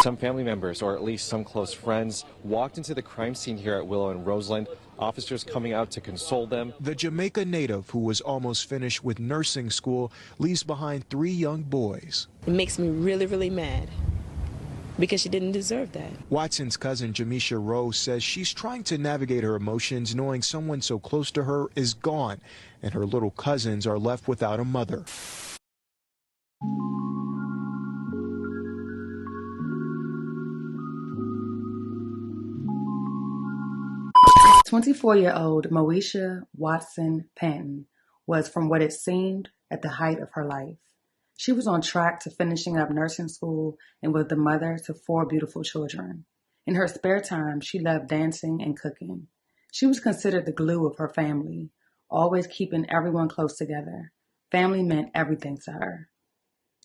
Some family members, or at least some close friends, walked into the crime scene here at Willow and Roseland, officers coming out to console them. The Jamaica native, who was almost finished with nursing school, leaves behind 3 young boys. It makes me really, really mad because she didn't deserve that. Watson's cousin, Jamisha Rose, says she's trying to navigate her emotions knowing someone so close to her is gone and her little cousins are left without a mother. 24-year-old Moesha Watson Panton was, from what it seemed, at the height of her life. She was on track to finishing up nursing school and was the mother to 4 beautiful children. In her spare time, she loved dancing and cooking. She was considered the glue of her family, always keeping everyone close together. Family meant everything to her.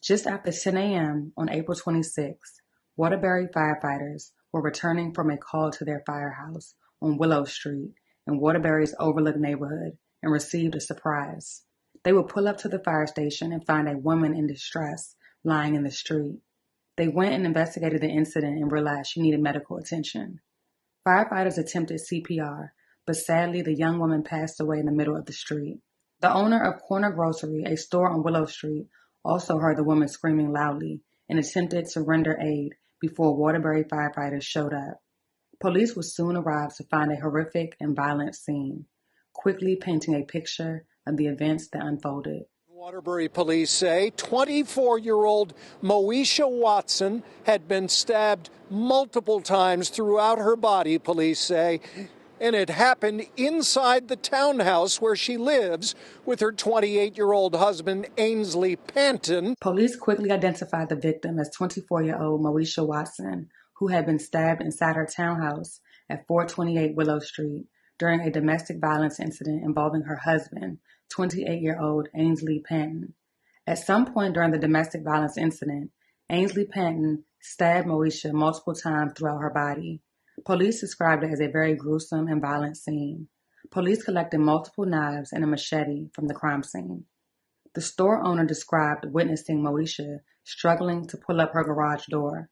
Just after 10 a.m. on April 26, Waterbury firefighters were returning from a call to their firehouse on Willow Street in Waterbury's Overlook neighborhood and received a surprise. They would pull up to the fire station and find a woman in distress lying in the street. They went and investigated the incident and realized she needed medical attention. Firefighters attempted CPR, but sadly the young woman passed away in the middle of the street. The owner of Corner Grocery, a store on Willow Street, also heard the woman screaming loudly and attempted to render aid before Waterbury firefighters showed up. Police would soon arrive to find a horrific and violent scene, quickly painting a picture of the events that unfolded. Waterbury police say 24-year-old Moesha Watson had been stabbed multiple times throughout her body, police say, and it happened inside the townhouse where she lives with her 28-year-old husband, Ainsley Panton. Police quickly identified the victim as 24-year-old Moesha Watson, who had been stabbed inside her townhouse at 428 Willow Street during a domestic violence incident involving her husband, 28-year-old Ainsley Panton. At some point during the domestic violence incident, Ainsley Panton stabbed Moesha multiple times throughout her body. Police described it as a very gruesome and violent scene. Police collected multiple knives and a machete from the crime scene. The store owner described witnessing Moesha struggling to pull up her garage door.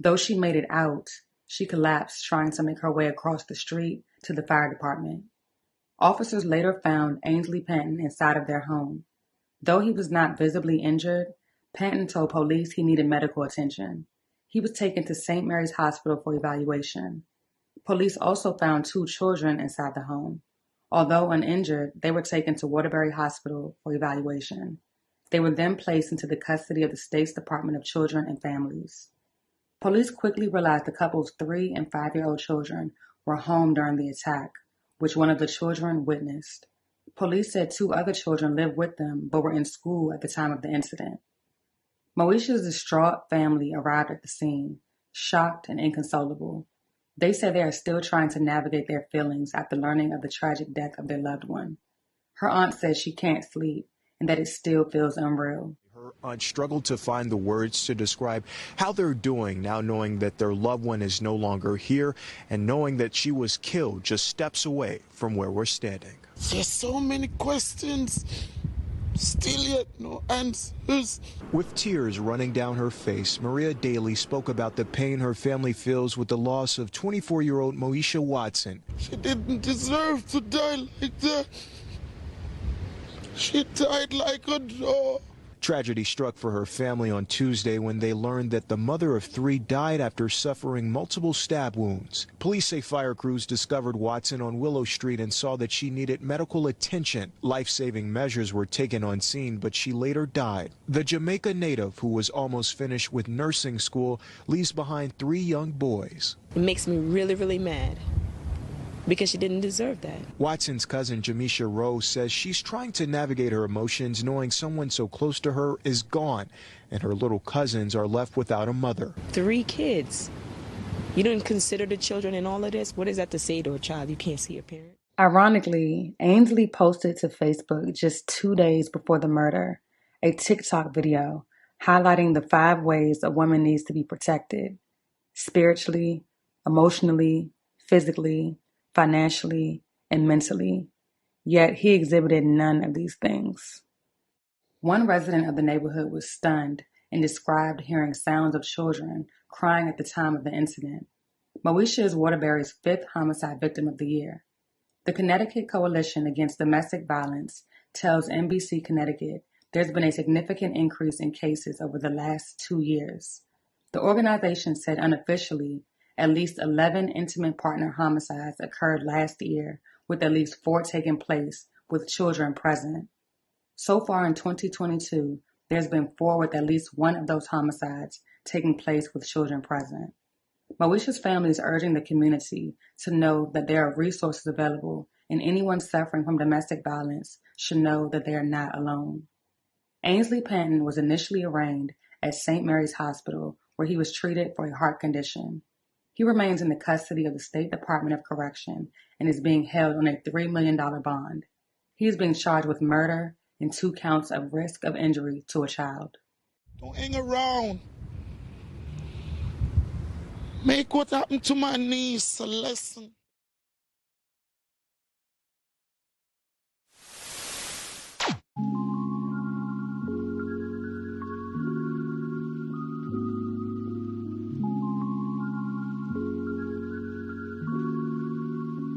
Though she made it out, she collapsed trying to make her way across the street to the fire department. Officers later found Ainsley Panton inside of their home. Though he was not visibly injured, Panton told police he needed medical attention. He was taken to St. Mary's Hospital for evaluation. Police also found 2 children inside the home. Although uninjured, they were taken to Waterbury Hospital for evaluation. They were then placed into the custody of the state's Department of Children and Families. Police quickly realized the couple's 3- and 5-year-old children were home during the attack, which one of the children witnessed. Police said 2 other children lived with them but were in school at the time of the incident. Moesha's distraught family arrived at the scene, shocked and inconsolable. They said they are still trying to navigate their feelings after learning of the tragic death of their loved one. Her aunt says she can't sleep and that it still feels unreal. Her aunt struggled to find the words to describe how they're doing now, knowing that their loved one is no longer here and knowing that she was killed just steps away from where we're standing. There's so many questions, still yet no answers. With tears running down her face, Maria Daly spoke about the pain her family feels with the loss of 24-year-old Moesha Watson. She didn't deserve to die like that. She died like a dog. Tragedy struck for her family on Tuesday when they learned that the mother of 3 died after suffering multiple stab wounds. Police say fire crews discovered Watson on Willow Street and saw that she needed medical attention. Life-saving measures were taken on scene, but she later died. The Jamaica native, who was almost finished with nursing school, leaves behind 3 young boys. It makes me really, really mad because she didn't deserve that. Watson's cousin, Jamisha Rose, says she's trying to navigate her emotions knowing someone so close to her is gone and her little cousins are left without a mother. 3 kids. You don't consider the children in all of this? What does that to say to a child? You can't see a parent. Ironically, Ainsley posted to Facebook just 2 days before the murder a TikTok video highlighting the 5 ways a woman needs to be protected: spiritually, emotionally, physically, financially, and mentally. Yet he exhibited none of these things. One resident of the neighborhood was stunned and described hearing sounds of children crying at the time of the incident. Moesha is Waterbury's 5th homicide victim of the year. The Connecticut Coalition Against Domestic Violence tells NBC Connecticut there's been a significant increase in cases over the last 2 years. The organization said unofficially at least 11 intimate partner homicides occurred last year, with at least 4 taking place with children present. So far in 2022, there's been 4 with at least one of those homicides taking place with children present. Moesha's family is urging the community to know that there are resources available, and anyone suffering from domestic violence should know that they are not alone. Ainsley Panton was initially arraigned at St. Mary's Hospital, where he was treated for a heart condition. He remains in the custody of the State Department of Correction and is being held on a $3 million bond. He is being charged with murder and 2 counts of risk of injury to a child. Don't hang around. Make what happened to my niece a lesson.